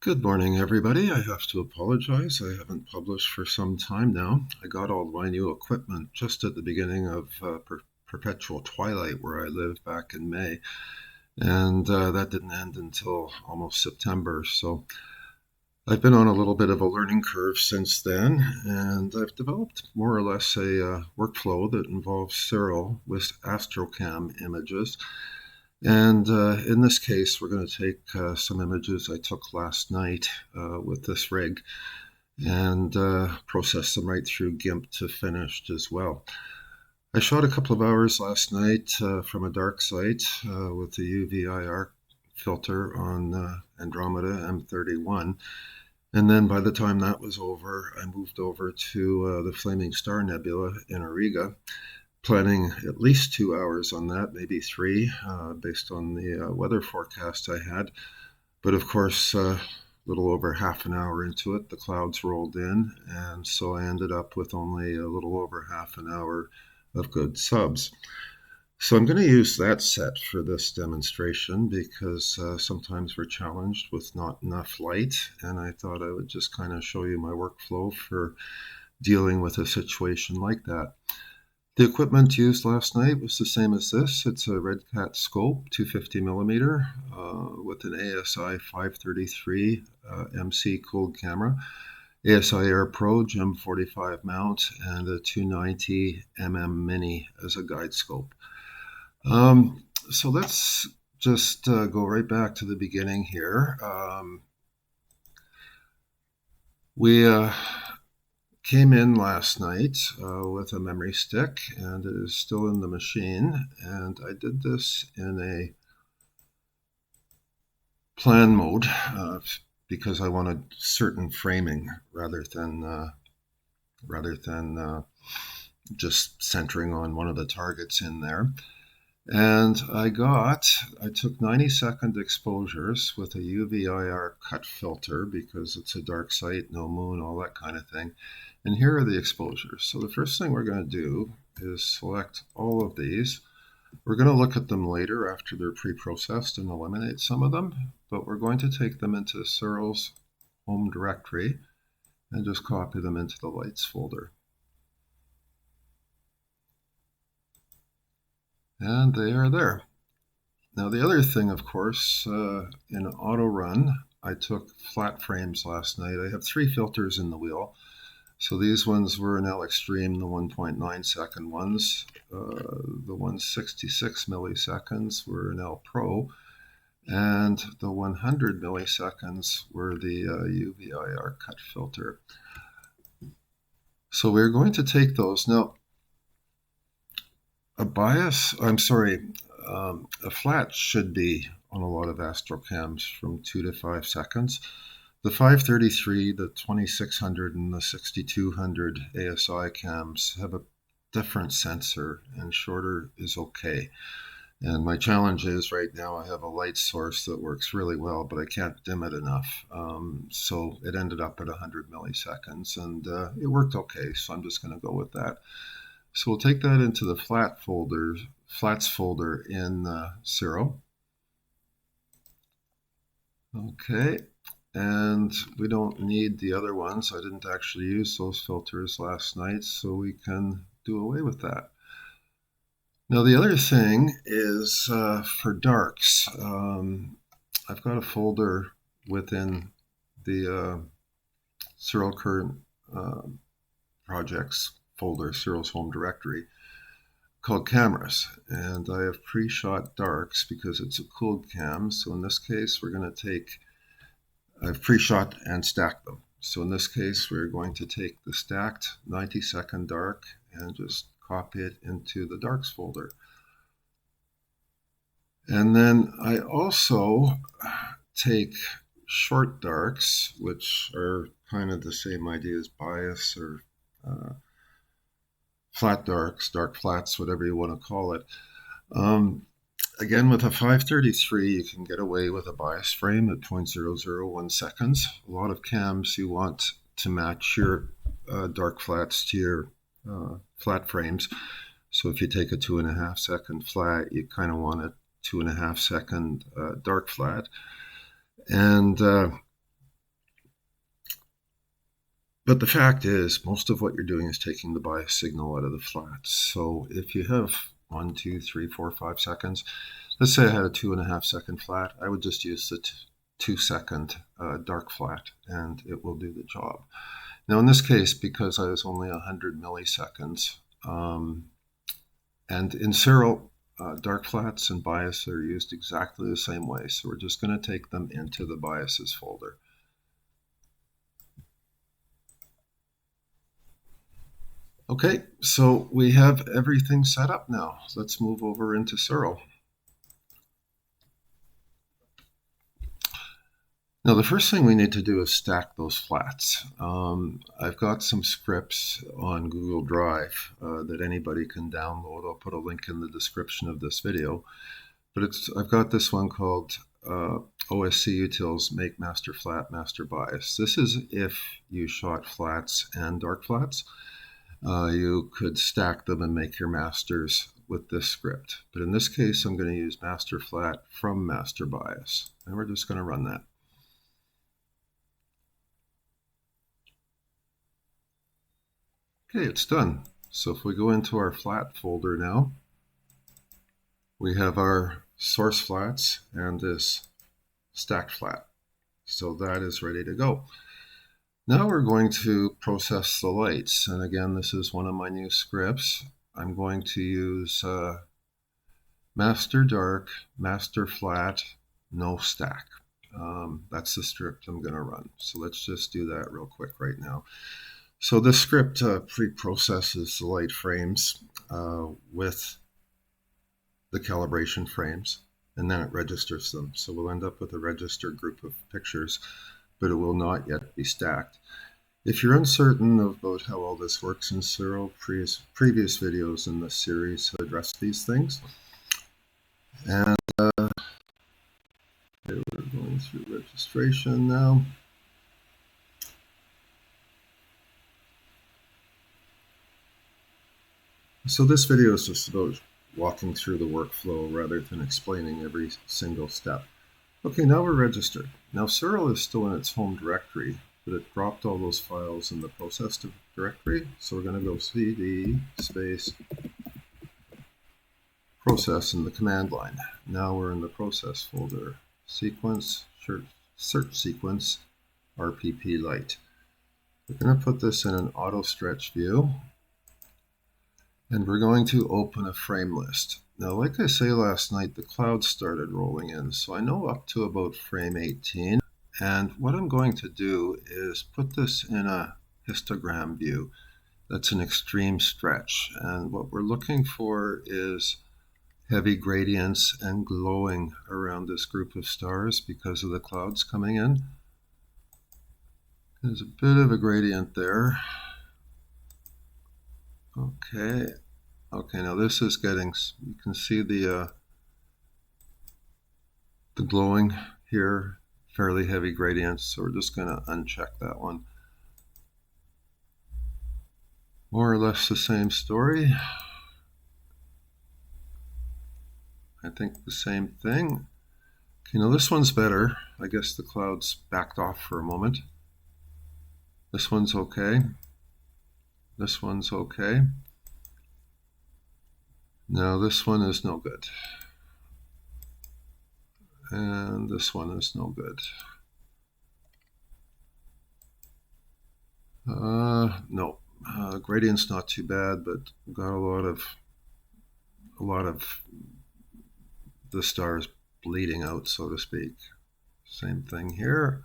Good morning, everybody. I have to apologize. I haven't published for some time now. I got all my new equipment just at the beginning of perpetual twilight where I live back in May, and that didn't end until almost September. So I've been on a little bit of a learning curve since then, and I've developed more or less a workflow that involves Siril with Astro Cam images. And in this case, we're going to take some images I took last night with this rig and process them right through GIMP to finished as well. I shot a couple of hours last night from a dark site with the UVIR filter on Andromeda M31. And then by the time that was over, I moved over to the Flaming Star Nebula in Auriga, planning at least 2 hours on that, maybe 3, based on the weather forecast I had. But of course, a little over half an hour into it, the clouds rolled in, and so I ended up with only a little over half an hour of good subs. So I'm going to use that set for this demonstration because sometimes we're challenged with not enough light, and I thought I would just kind of show you my workflow for dealing with a situation like that. The equipment used last night was the same as this. It's a Red Cat scope, 250 millimeter, with an ASI 533 MC cooled camera, ASI Air Pro Gem 45 mount, and a 290 Mini as a guide scope. So let's just go right back to the beginning here. We came in last night with a memory stick, and it is still in the machine, and I did this in a plan mode because I wanted certain framing rather than just centering on one of the targets in there. And I took 90-second exposures with a UVIR cut filter because it's a dark site, no moon, all that kind of thing. And here are the exposures. So the first thing we're going to do is select all of these. We're going to look at them later after they're pre-processed and eliminate some of them, but we're going to take them into Siril's home directory and just copy them into the lights folder. And they are there. Now the other thing, of course, in auto run, I took flat frames last night. I have 3 filters in the wheel. So these ones were in L Extreme, the 1.9 second ones. The 166 milliseconds were in L Pro. And the 100 milliseconds were the UVIR cut filter. So we're going to take those. Now, a flat should be on a lot of Astro Cams from 2 to 5 seconds. The 533, the 2600, and the 6200 ASI cams have a different sensor, and shorter is okay. And my challenge is right now I have a light source that works really well, but I can't dim it enough. So it ended up at 100 milliseconds, and it worked okay, so I'm just going to go with that. So we'll take that into the flats folder in Siril. Okay, and we don't need the other ones. I didn't actually use those filters last night, so we can do away with that. Now the other thing is for darks. I've got a folder within the Siril current projects folder, Siril's home directory, called cameras, and I have pre-shot darks because it's a cooled cam. So in this case we're going to take, I've pre-shot and stacked them. So in this case we're going to take the stacked 90-second dark and just copy it into the darks folder. And then I also take short darks, which are kind of the same idea as bias or flat darks, dark flats, whatever you want to call it. Again, with a 533, you can get away with a bias frame at 0.001 seconds. A lot of cams you want to match your dark flats to your flat frames. So if you take a 2.5 second flat, you kind of want a 2.5 second dark flat. And But the fact is, most of what you're doing is taking the bias signal out of the flats. So if you have 1, 2, 3, 4, 5 seconds, let's say I had a 2.5 second flat, I would just use the 2 second dark flat and it will do the job. Now in this case, because I was only 100 milliseconds, and in Siril, dark flats and bias are used exactly the same way. So we're just going to take them into the biases folder. Okay, so we have everything set up now. Let's move over into Siril. Now, the first thing we need to do is stack those flats. I've got some scripts on Google Drive that anybody can download. I'll put a link in the description of this video. But I've got this one called OSC Utils Make Master Flat, Master Bias. This is if you shot flats and dark flats. You could stack them and make your masters with this script. But in this case, I'm going to use master flat from master bias. And we're just going to run that. Okay, it's done. So if we go into our flat folder now, we have our source flats and this stacked flat. So that is ready to go. Now we're going to process the lights. And again, this is one of my new scripts. I'm going to use master dark, master flat, no stack. That's the script I'm going to run. So let's just do that real quick right now. So this script pre-processes the light frames with the calibration frames, and then it registers them. So we'll end up with a registered group of pictures, but it will not yet be stacked. If you're uncertain about how all this works in Siril, previous videos in this series address these things. And we're going through registration now. So this video is just about walking through the workflow rather than explaining every single step. Okay, now we're registered. Now Siril is still in its home directory, but it dropped all those files in the process directory. So we're going to go cd space process in the command line. Now we're in the process folder, sequence, search sequence, RPP light. We're going to put this in an auto stretch view. And we're going to open a frame list. Now, like I say last night, the clouds started rolling in. So I know up to about frame 18. And what I'm going to do is put this in a histogram view. That's an extreme stretch. And what we're looking for is heavy gradients and glowing around this group of stars because of the clouds coming in. There's a bit of a gradient there. Okay. Okay, now this is getting, you can see the glowing here, fairly heavy gradients, so we're just going to uncheck that one. More or less the same story. I think the same thing. Okay, now this one's better. I guess the clouds backed off for a moment. This one's okay. This one's okay. Now this one is no good. And this one is no good. No, gradient's not too bad, but got a lot of the stars bleeding out, so to speak. Same thing here.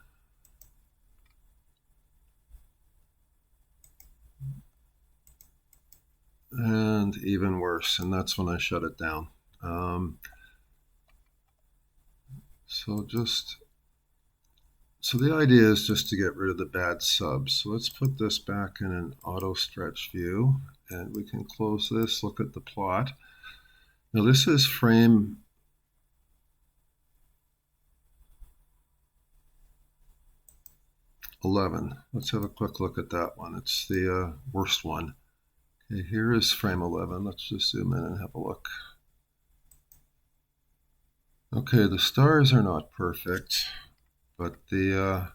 And even worse, and that's when I shut it down. So the idea is just to get rid of the bad subs. So let's put this back in an auto stretch view, and we can close this, look at the plot. Now this is frame 11. Let's have a quick look at that one. It's the worst one. Okay, here is frame 11. Let's just zoom in and have a look. Okay, the stars are not perfect, but the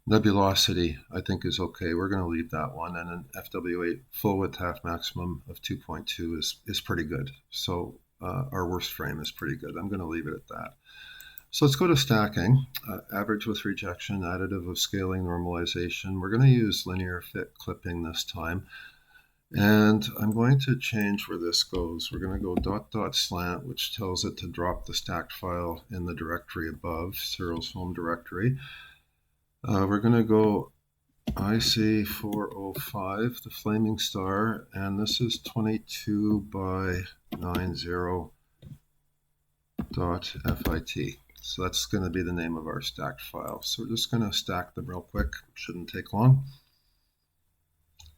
Nebulosity, I think, is okay. We're going to leave that one. And an FW8 full width half maximum of 2.2 is pretty good. So our worst frame is pretty good. I'm going to leave it at that. So let's go to stacking, average with rejection, additive with scaling, normalization. We're going to use linear fit clipping this time. And I'm going to change where this goes. We're going to go dot dot slant, which tells it to drop the stacked file in the directory above, Siril's home directory. We're going to go IC405, the flaming star, and this is 22 by 90.fit. So that's going to be the name of our stacked file. So we're just going to stack them real quick. Shouldn't take long.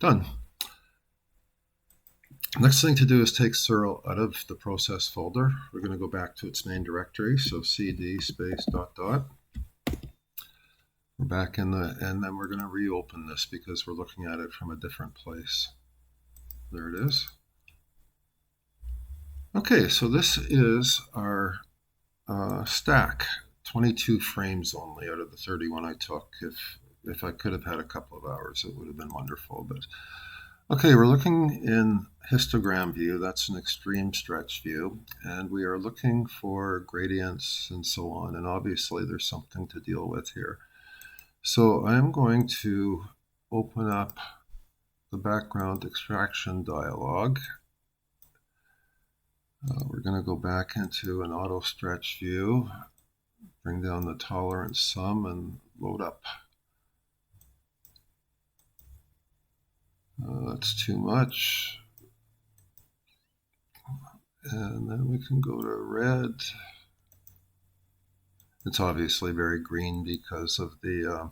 Done. Next thing to do is take Siril out of the process folder. We're going to go back to its main directory. So cd space dot dot. We're back in the, and then we're going to reopen this because we're looking at it from a different place. There it is. Okay, so this is our stack, 22 frames only out of the 31 I took. If I could have had a couple of hours, it would have been wonderful. But okay, we're looking in histogram view. That's an extreme stretch view, and we are looking for gradients and so on. And obviously, there's something to deal with here. So I'm going to open up the background extraction dialog. We're going to go back into an auto stretch view, bring down the tolerance sum, and load up. That's too much. And then we can go to red. It's obviously very green because of the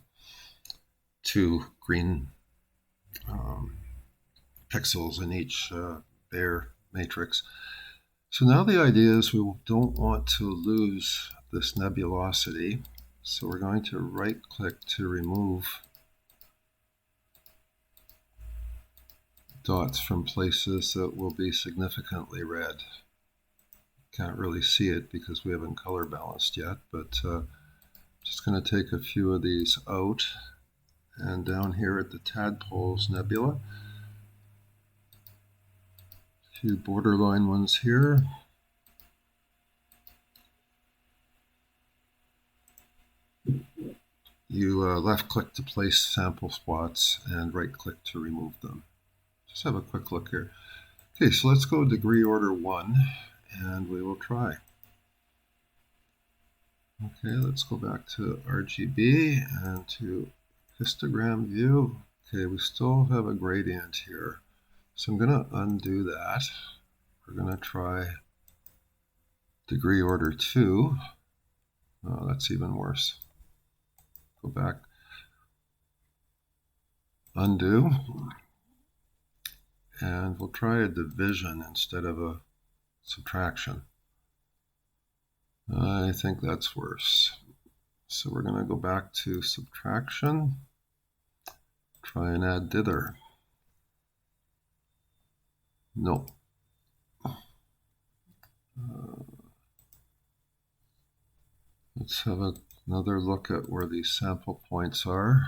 two green pixels in each bare matrix. So now the idea is we don't want to lose this nebulosity. So we're going to right click to remove dots from places that will be significantly red. Can't really see it because we haven't color balanced yet, but just going to take a few of these out. And down here at the Tadpoles Nebula, a few borderline ones here. You left click to place sample spots and right click to remove them. Just have a quick look here. Okay, so let's go degree order 1 and we will try. Okay, let's go back to RGB and to histogram view. Okay, we still have a gradient here. So I'm going to undo that. We're going to try degree order 2. Oh, that's even worse. Go back. Undo. And we'll try a division instead of a subtraction. I think that's worse. So we're going to go back to subtraction. Try and add dither. No. Let's have another look at where these sample points are.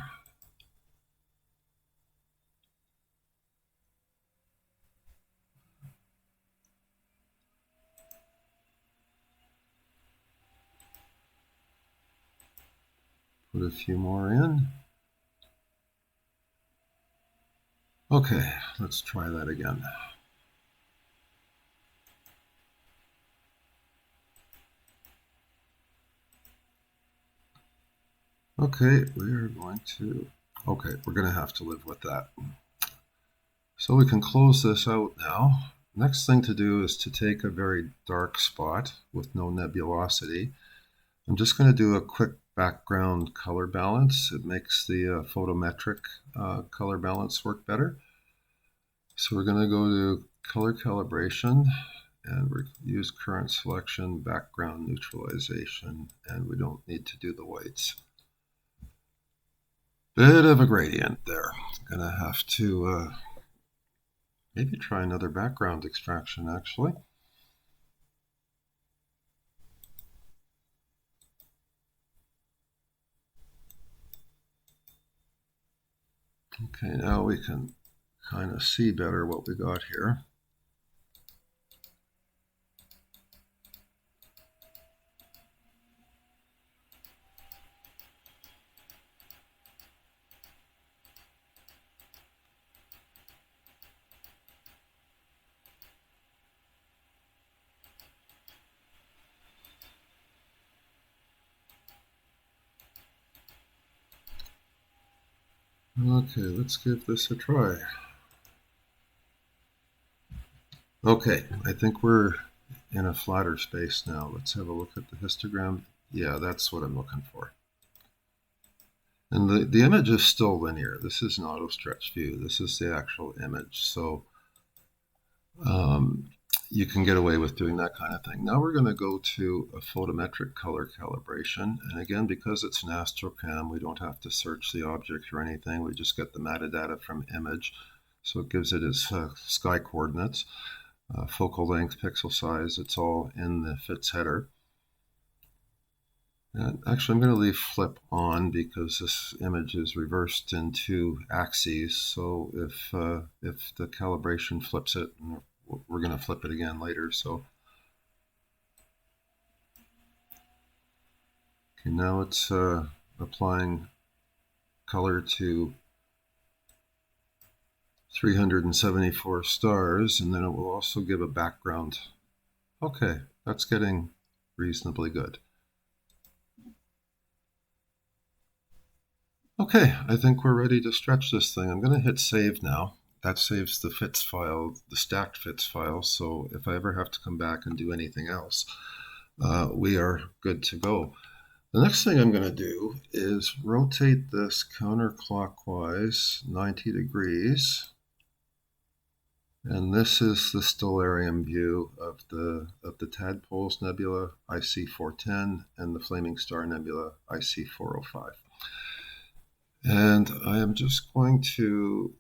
Put a few more in. Okay, let's try that again. Okay, we're going to have to live with that. So we can close this out now. Next thing to do is to take a very dark spot with no nebulosity. I'm just going to do a quick background color balance. It makes the photometric color balance work better. So we're going to go to color calibration and we use current selection, background neutralization, and we don't need to do the whites. Bit of a gradient there. I'm going to have to maybe try another background extraction actually. Okay, now we can kind of see better what we got here. Okay, let's give this a try. Okay, I think we're in a flatter space now. Let's have a look at the histogram. Yeah, that's what I'm looking for. And the image is still linear. This is an auto stretch view. This is the actual image. So you can get away with doing that kind of thing. Now we're going to go to a photometric color calibration. And again, because it's an Astro Cam, we don't have to search the object or anything. We just get the metadata from image. So it gives it its sky coordinates, focal length, pixel size. It's all in the FITS header. And actually, I'm going to leave flip on because this image is reversed in 2 axes. So if the calibration flips it, we're going to flip it again later. So okay, now it's applying color to 374 stars, and then it will also give a background. Okay, that's getting reasonably good. Okay, I think we're ready to stretch this thing. I'm going to hit save now. That saves the FITS file, the stacked FITS file, so if I ever have to come back and do anything else, we are good to go. The next thing I'm going to do is rotate this counterclockwise 90 degrees. And this is the stellarium view of the Tadpoles Nebula IC410 and the Flaming Star Nebula IC405. And I am just going to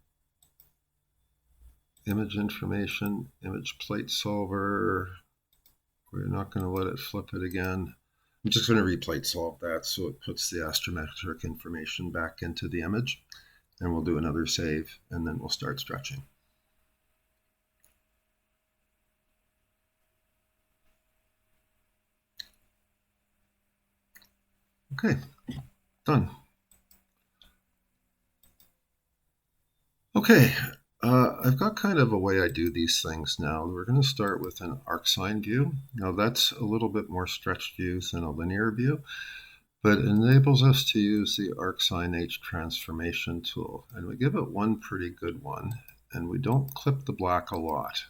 image information, image plate solver. We're not going to let it flip it again. I'm just going to replate solve that so it puts the astrometric information back into the image. And we'll do another save, and then we'll start stretching. Okay, done. Okay, I've got kind of a way I do these things now. We're going to start with an arcsine view. Now that's a little bit more stretched view than a linear view, but it enables us to use the arcsine H transformation tool. And we give it one pretty good one, and we don't clip the black a lot.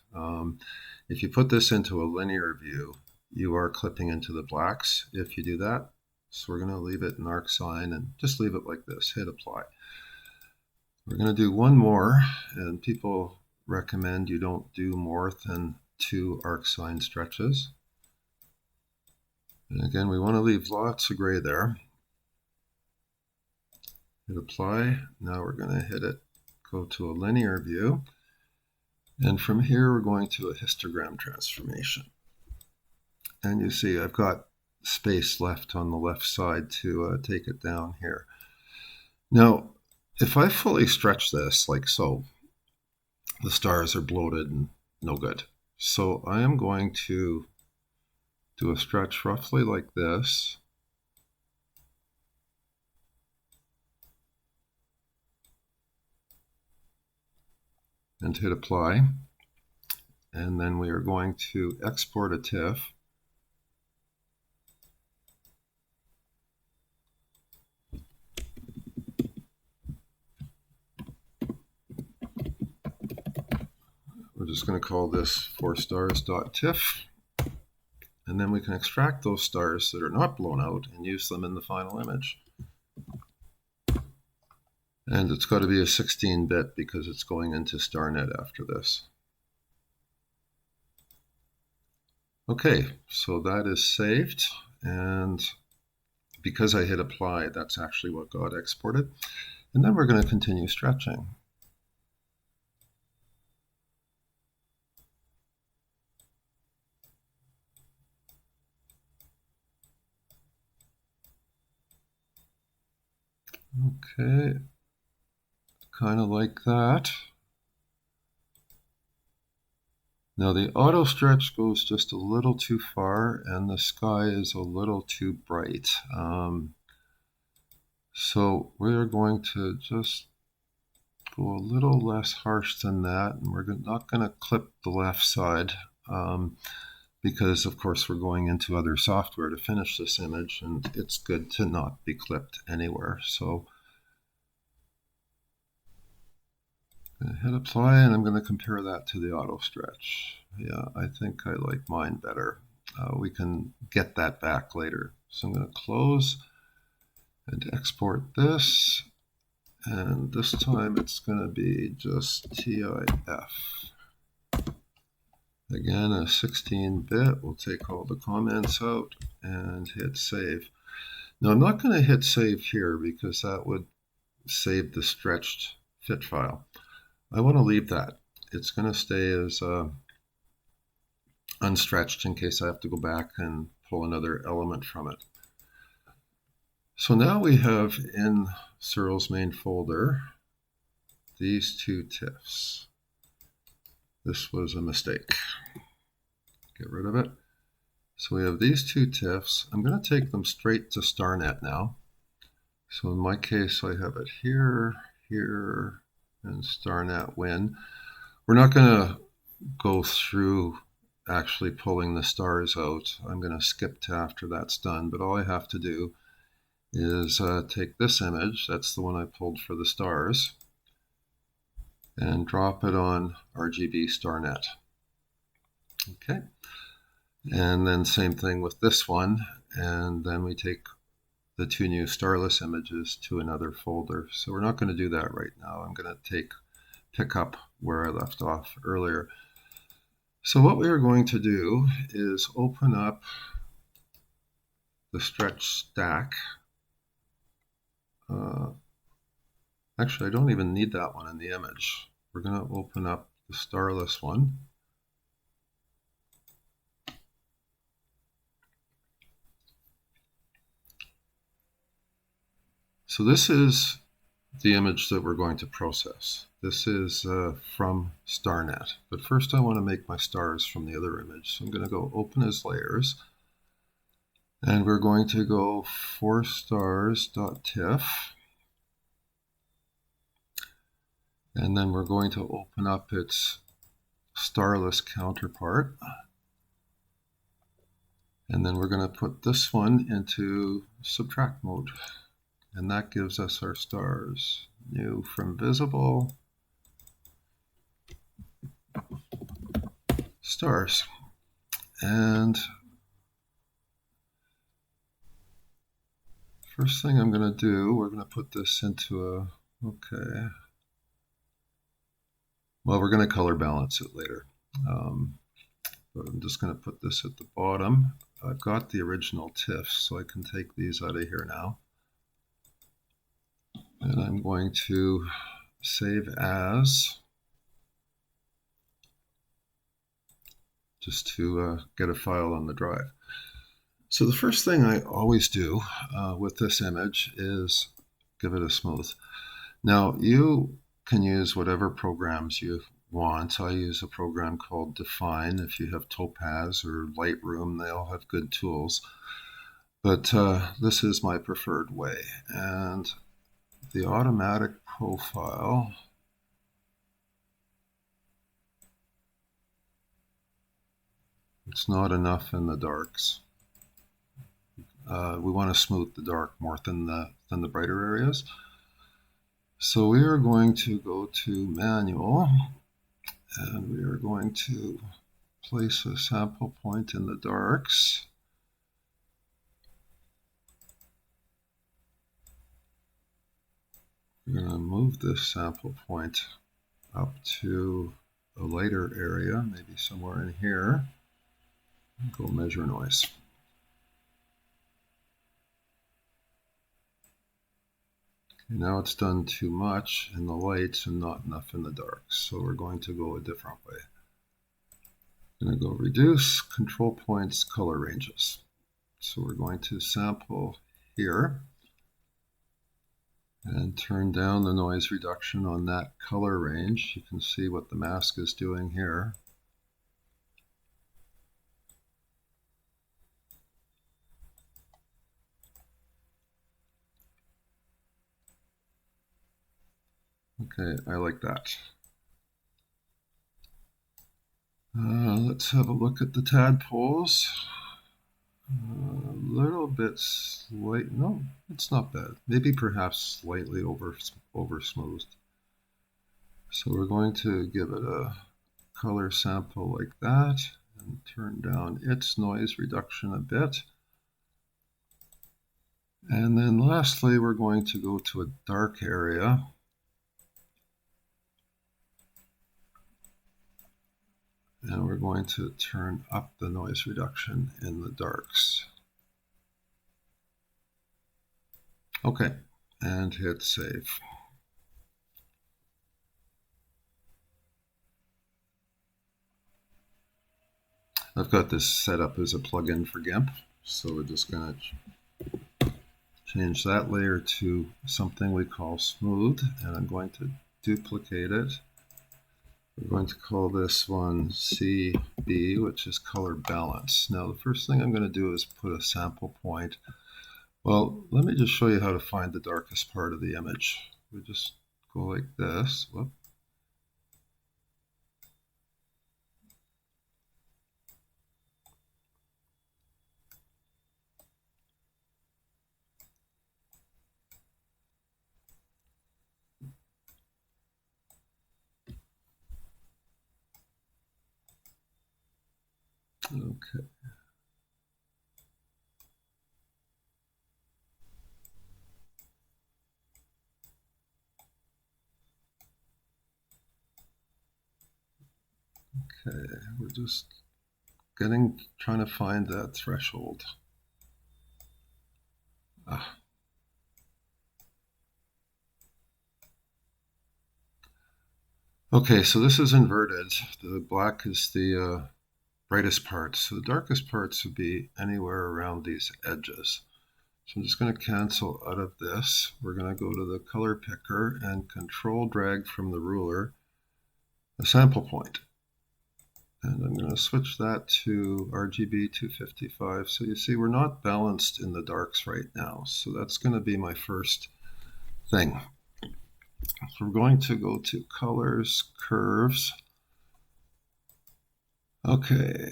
If you put this into a linear view, you are clipping into the blacks if you do that. So we're going to leave it in arcsine and just leave it like this, hit apply. We're going to do one more, and people recommend you don't do more than 2 arcsine stretches. And again, we want to leave lots of gray there. Hit apply. Now we're going to hit it, go to a linear view. And from here, we're going to a histogram transformation. And you see I've got space left on the left side to take it down here. Now, if I fully stretch this like so, the stars are bloated and no good. So I am going to do a stretch roughly like this. And hit apply. And then we are going to export a TIFF. We're just going to call this 4stars.tiff. And then we can extract those stars that are not blown out and use them in the final image. And it's got to be a 16-bit because it's going into Starnet after this. Okay, so that is saved. And because I hit apply, that's actually what got exported. And then we're going to continue stretching. Okay, kind of like that. Now the auto stretch goes just a little too far and the sky is a little too bright. So we're going to just go a little less harsh than that, and we're not going to clip the left side because of course we're going into other software to finish this image, and it's good to not be clipped anywhere. So I'm going to hit apply, and I'm going to compare that to the auto stretch. Yeah, I think I like mine better. We can get that back later. So I'm going to close and export this. And this time it's going to be just TIF. Again, a 16-bit. We'll take all the comments out and hit save. Now I'm not going to hit save here because that would save the stretched fit file. I want to leave that. It's going to stay as unstretched in case I have to go back and pull another element from it. So now we have in Siril's main folder these two TIFFs. This was a mistake. Get rid of it. So we have these two TIFFs. I'm going to take them straight to Starnet now. So in my case, I have it here, here, and Starnet Win. We're not going to go through actually pulling the stars out. I'm going to skip to after that's done, but all I have to do is take this image, that's the one I pulled for the stars, and drop it on RGB Starnet. Okay, and then same thing with this one, and then we take the two new starless images to another folder. So we're not going to do that right now. I'm going to pick up where I left off earlier. So what we are going to do is open up the stretch stack. Actually, I don't even need that one in the image. We're going to open up the starless one. So this is the image that we're going to process. This is from Starnet. But first I want to make my stars from the other image. So I'm going to go open as layers. And we're going to go for stars.tiff. And then we're going to open up its starless counterpart. And then we're going to put this one into subtract mode. And that gives us our stars. New from visible, stars. And first thing I'm going to do, we're going to put this into a, okay. Well, we're going to color balance it later. But I'm just going to put this at the bottom. I've got the original TIFFs, so I can take these out of here now. And I'm going to save as, just to get a file on the drive. So the first thing I always do with this image is give it a smooth. Now you can use whatever programs you want. I use a program called Define. If you have Topaz or Lightroom, they all have good tools. But this is my preferred way. And the automatic profile, it's not enough in the darks. We want to smooth the dark more than the brighter areas. So we are going to go to manual, and we are going to place a sample point in the darks. We're going to move this sample point up to a lighter area, maybe somewhere in here. Go measure noise. Okay, now it's done too much in the lights and not enough in the darks, so we're going to go a different way. I'm going to go reduce, control points, color ranges. So we're going to sample here. and turn down the noise reduction on that color range. You can see what the mask is doing here. Okay, I like that. Let's have a look at the tadpoles. A little bit slight. No, it's not bad. Maybe perhaps slightly over smoothed. So we're going to give it a color sample like that and turn down its noise reduction a bit. And then lastly, we're going to go to a dark area. And we're going to turn up the noise reduction in the darks. Okay, and hit save. I've got this set up as a plugin for GIMP, so we're just going to change that layer to something we call smooth, and I'm going to duplicate it. We're going to call this one CB, which is color balance. Now, the first thing I'm going to do is put a sample point. Well, let me just show you how to find the darkest part of the image. We just go like this. Whoop. Okay. Okay, we're just trying to find that threshold. Okay, so this is inverted. The black is the brightest part. So the darkest parts would be anywhere around these edges. So I'm just going to cancel out of this. We're going to go to the color picker and control drag from the ruler a sample point. And I'm going to switch that to RGB 255. So you see we're not balanced in the darks right now. So that's going to be my first thing. So we're going to go to colors, curves. Okay,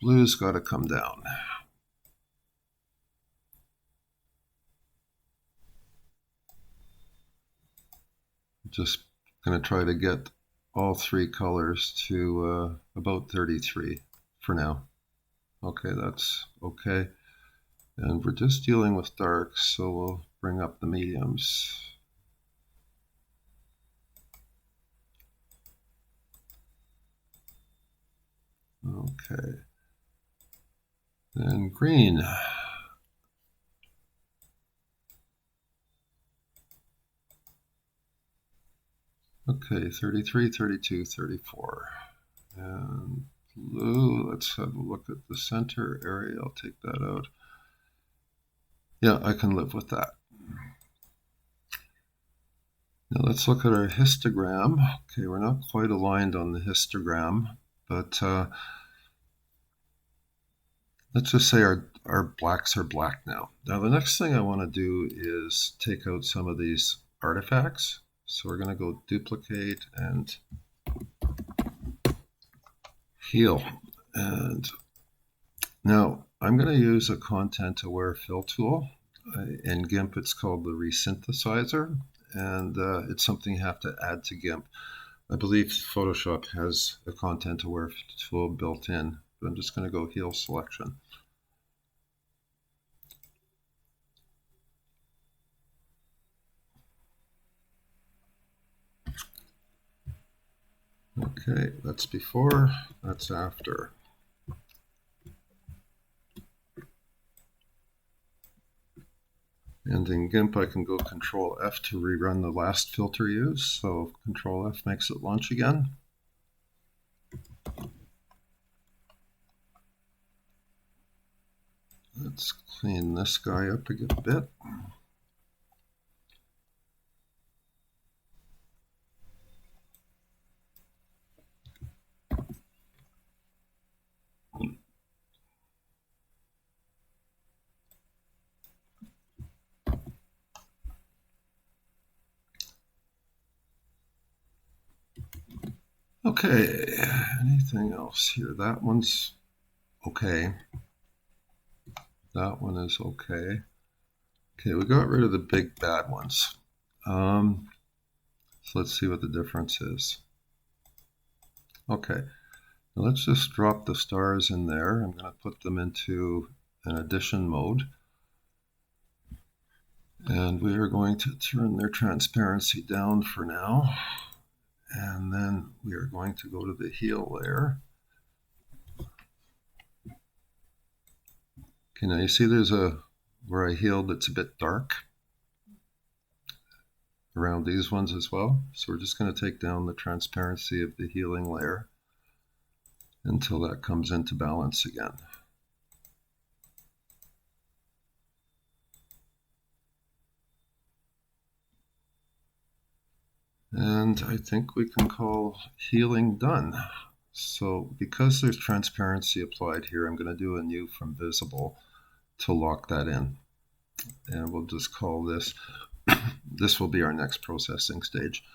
blue's got to come down. Just going to try to get all three colors to about 33 for now. Okay, that's okay. And we're just dealing with darks, so we'll bring up the mediums. Okay. Then green. Okay, 33, 32, 34. And blue, let's have a look at the center area. I'll take that out. Yeah, I can live with that. Now let's look at our histogram. Okay, we're not quite aligned on the histogram, but let's just say our blacks are black now. Now the next thing I want to do is take out some of these artifacts. So we're going to go duplicate and heal. And now I'm going to use a content aware fill tool. In GIMP it's called the resynthesizer, and it's something you have to add to GIMP. I believe Photoshop has a content aware tool built in, but I'm just going to go heal selection. Okay, that's before, that's after. And in GIMP, I can go Control F to rerun the last filter used. So Control F makes it launch again. Let's clean this guy up a bit. Okay, anything else here? That one's okay. That one is okay. Okay, we got rid of the big bad ones. So let's see what the difference is. Okay, now let's just drop the stars in there. I'm going to put them into an addition mode. And we are going to turn their transparency down for now. And then we are going to go to the heel layer. Okay, now you see there's where I healed that's a bit dark around these ones as well. So we're just going to take down the transparency of the healing layer until that comes into balance again. And I think we can call healing done. So because there's transparency applied here, I'm going to do a new from visible to lock that in. And we'll just call this, this will be our next processing stage.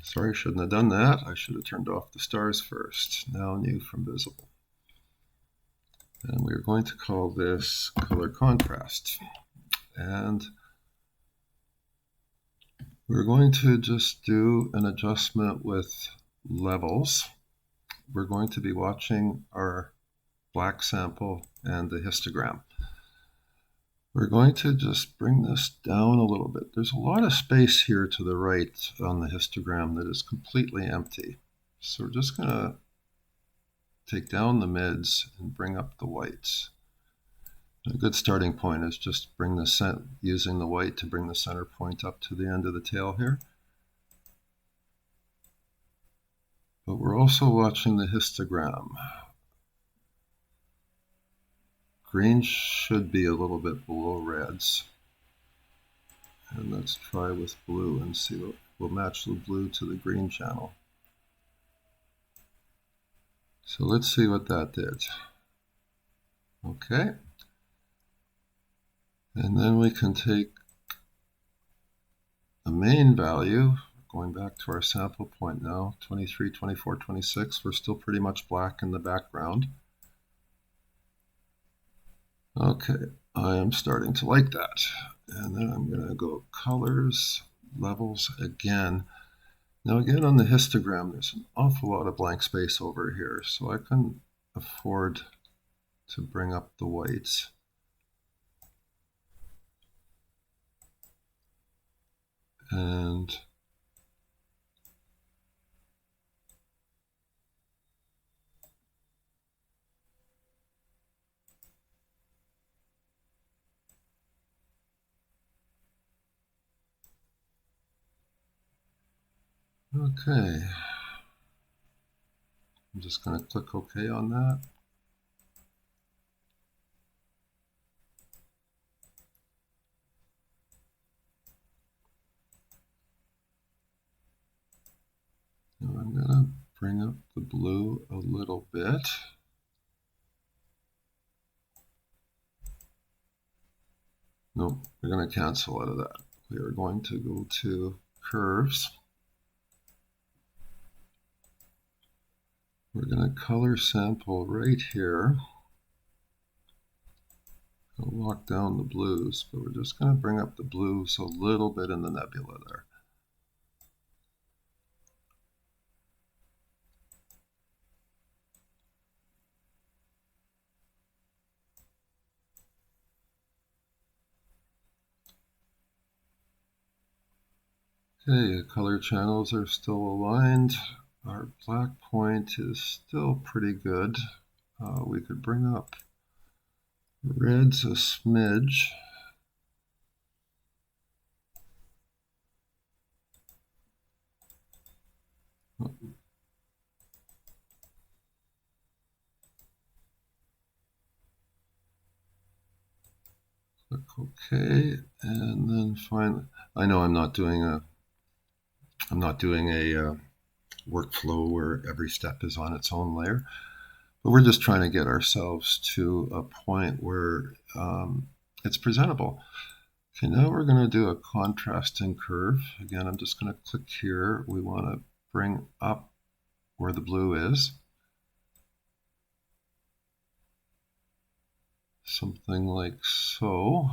Sorry, I shouldn't have done that. I should have turned off the stars first. Now new from visible. And we're going to call this color contrast. And we're going to just do an adjustment with levels. We're going to be watching our black sample and the histogram. We're going to just bring this down a little bit. There's a lot of space here to the right on the histogram that is completely empty. So we're just going to take down the mids and bring up the whites. A good starting point is just bring the using the white to bring the center point up to the end of the tail here. But we're also watching the histogram. Green should be a little bit below reds. And let's try with blue and see what will match the blue to the green channel. So let's see what that did. Okay. And then we can take the main value, going back to our sample point now, 23, 24, 26. We're still pretty much black in the background. Okay, I am starting to like that. And then I'm going to go colors, levels again. Now again on the histogram, there's an awful lot of blank space over here, so I can afford to bring up the whites. And okay, I'm just going to click OK on that. Now I'm going to bring up the blue a little bit. No, we're going to cancel out of that. We are going to go to curves. We're going to color sample right here. I'll lock down the blues, but we're just going to bring up the blues a little bit in the nebula there. Okay, color channels are still aligned. Our black point is still pretty good. We could bring up reds a smidge. Click OK, and then finally, I know I'm not doing a workflow where every step is on its own layer, but we're just trying to get ourselves to a point where it's presentable. Okay, now we're going to do a contrasting curve. Again, I'm just going to click here. We want to bring up where the blue is. Something like so.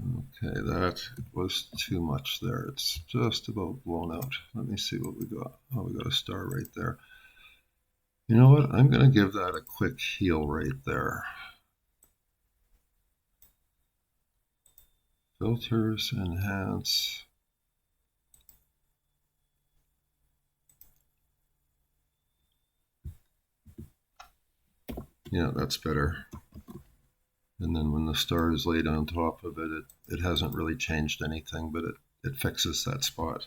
Okay, that was too much there. It's just about blown out. Let me see what we got. Oh, we got a star right there. You know what? I'm going to give that a quick heal right there. Filters, enhance. Yeah, that's better. And then when the star is laid on top of it, it hasn't really changed anything, but it fixes that spot.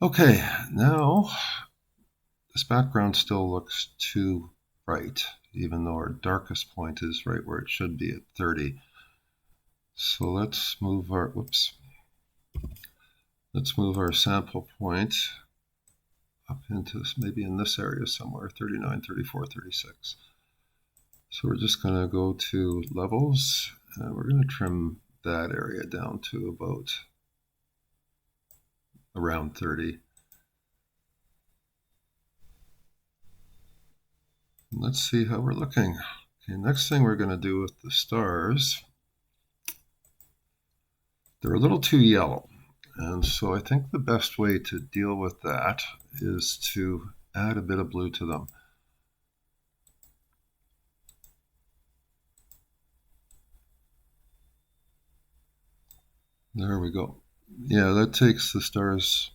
Okay, now this background still looks too bright, even though our darkest point is right where it should be at 30. So let's move our, let's move our sample point up into maybe in this area somewhere, 39, 34, 36. So we're just going to go to levels, and we're going to trim that area down to about around 30. And let's see how we're looking. Okay, next thing we're going to do with the stars, they're a little too yellow. And so I think the best way to deal with that is to add a bit of blue to them. There we go. Yeah, that takes the stars,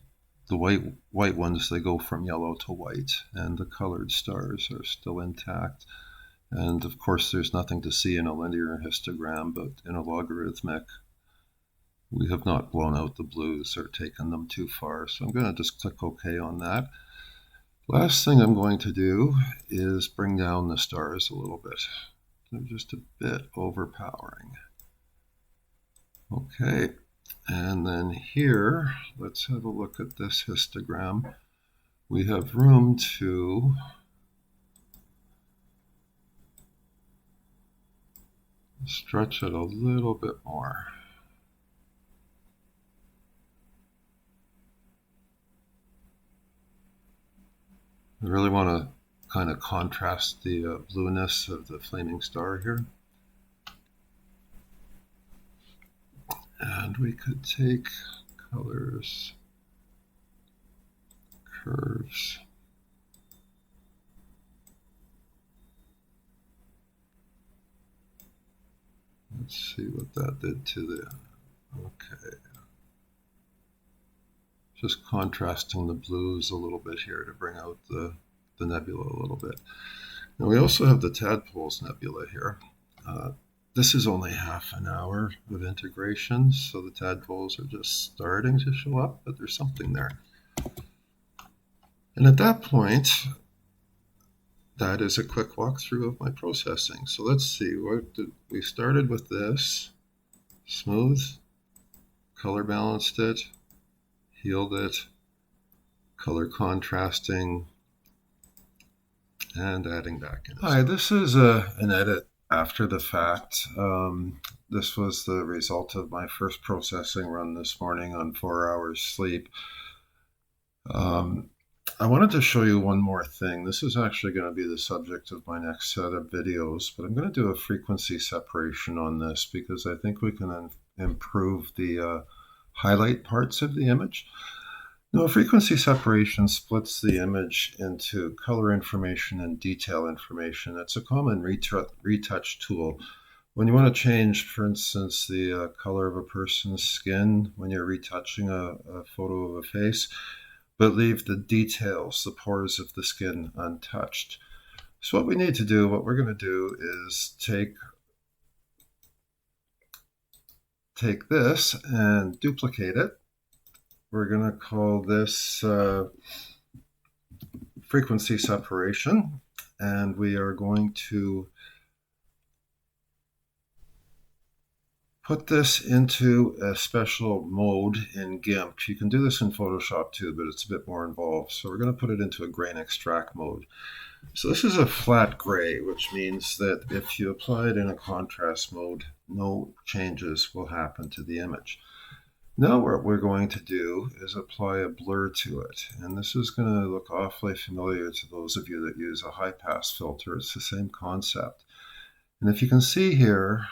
the white ones, they go from yellow to white, and the colored stars are still intact. And of course, there's nothing to see in a linear histogram, but in a logarithmic, we have not blown out the blues or taken them too far. So I'm going to just click OK on that. Last thing I'm going to do is bring down the stars a little bit. They're just a bit overpowering. Okay, and then here, let's have a look at this histogram. We have room to stretch it a little bit more. I really want to kind of contrast the blueness of the flaming star here. And we could take colors, curves. Let's see what that did to the, okay. Just contrasting the blues a little bit here to bring out the nebula a little bit. Now we also have the Tadpoles Nebula here. This is only half an hour of integration, so the tadpoles are just starting to show up, but there's something there. And at that point, that is a quick walkthrough of my processing. So let's see, we started with this, smooth, color balanced it, healed it, color contrasting, and adding back in. Hi, this is an edit after the fact. This was the result of my first processing run this morning on 4 hours sleep. I wanted to show you one more thing. This is actually going to be the subject of my next set of videos, but I'm going to do a frequency separation on this because I think we can improve the highlight parts of the image. Now, frequency separation splits the image into color information and detail information. It's a common retouch tool. When you want to change, for instance, the color of a person's skin when you're retouching a photo of a face, but leave the details, the pores of the skin untouched. So what we need to do, what we're going to do is take this and duplicate it. We're going to call this frequency separation, and we are going to put this into a special mode in GIMP. You can do this in Photoshop too, but it's a bit more involved. So we're going to put it into a grain extract mode. So this is a flat gray, which means that if you apply it in a contrast mode, no changes will happen to the image. Now what we're going to do is apply a blur to it. And this is going to look awfully familiar to those of you that use a high pass filter. It's the same concept. And if you can see here,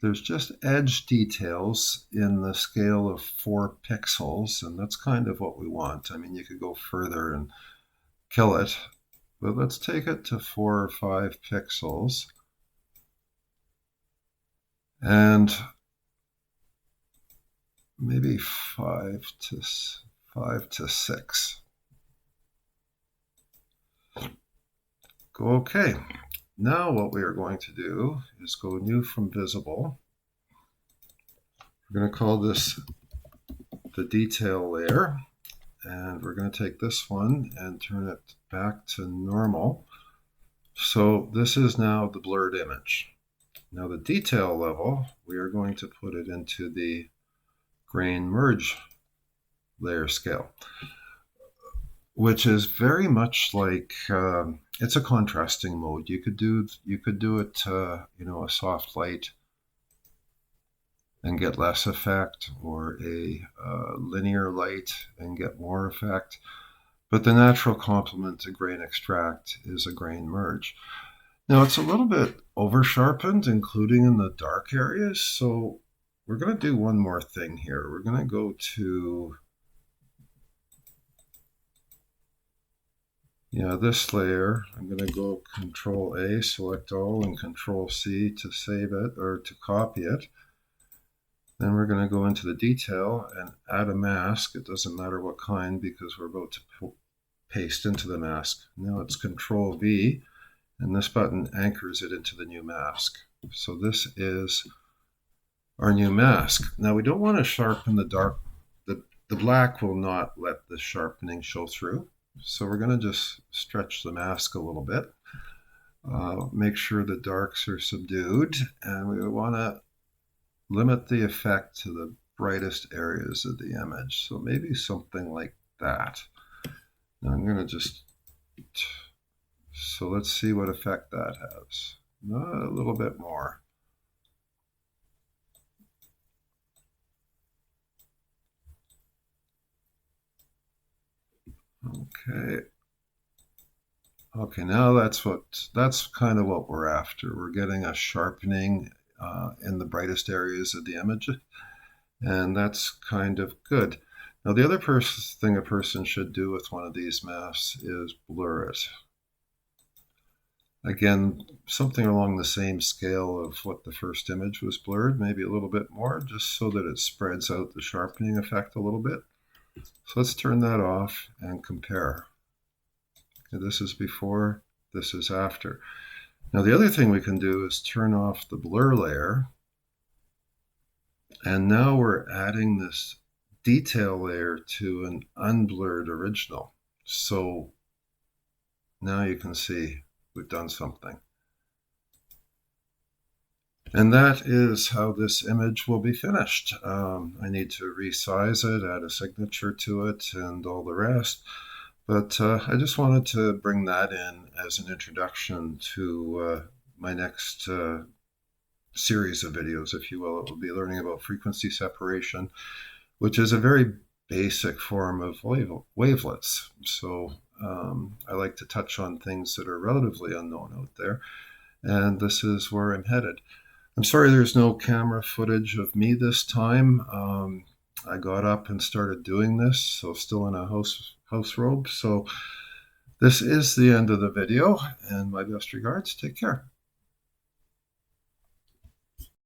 there's just edge details in the scale of 4 pixels, and that's kind of what we want. I mean, you could go further and kill it, but let's take it to 4 or 5 pixels. And maybe 5 to 6. Okay. Now what we are going to do is go new from visible. We're going to call this the detail layer, and we're going to take this one and turn it back to normal. So this is now the blurred image. Now the detail level, we are going to put it into the grain merge layer scale, which is very much like it's a contrasting mode. You could do it, a soft light and get less effect, or a linear light and get more effect. But the natural complement to grain extract is a grain merge. Now it's a little bit over sharpened, including in the dark areas. So we're going to do one more thing here. We're going to go to this layer. I'm going to go Control A, select all, and Control C to save it or to copy it. Then we're going to go into the detail and add a mask. It doesn't matter what kind because we're about to paste into the mask. Now it's Control V, and this button anchors it into the new mask. So this is our new mask. Now we don't want to sharpen the dark. The black will not let the sharpening show through. So we're going to just stretch the mask a little bit. Make sure the darks are subdued, and we want to limit the effect to the brightest areas of the image. So maybe something like that. Now I'm going to so let's see what effect that has. A little bit more. Okay, now that's kind of what we're after. We're getting a sharpening in the brightest areas of the image, and that's kind of good. Now the other thing a person should do with one of these masks is blur it. Again, something along the same scale of what the first image was blurred, maybe a little bit more, just so that it spreads out the sharpening effect a little bit. So let's turn that off and compare. Okay, this is before, this is after. Now the other thing we can do is turn off the blur layer, and now we're adding this detail layer to an unblurred original. So now you can see we've done something. And that is how this image will be finished. I need to resize it, add a signature to it, and all the rest. But I just wanted to bring that in as an introduction to my next series of videos, if you will. It will be learning about frequency separation, which is a very basic form of wavelets. So I like to touch on things that are relatively unknown out there, and this is where I'm headed. I'm sorry there's no camera footage of me this time. I got up and started doing this, so still in a house robe. So this is the end of the video, and my best regards. Take care.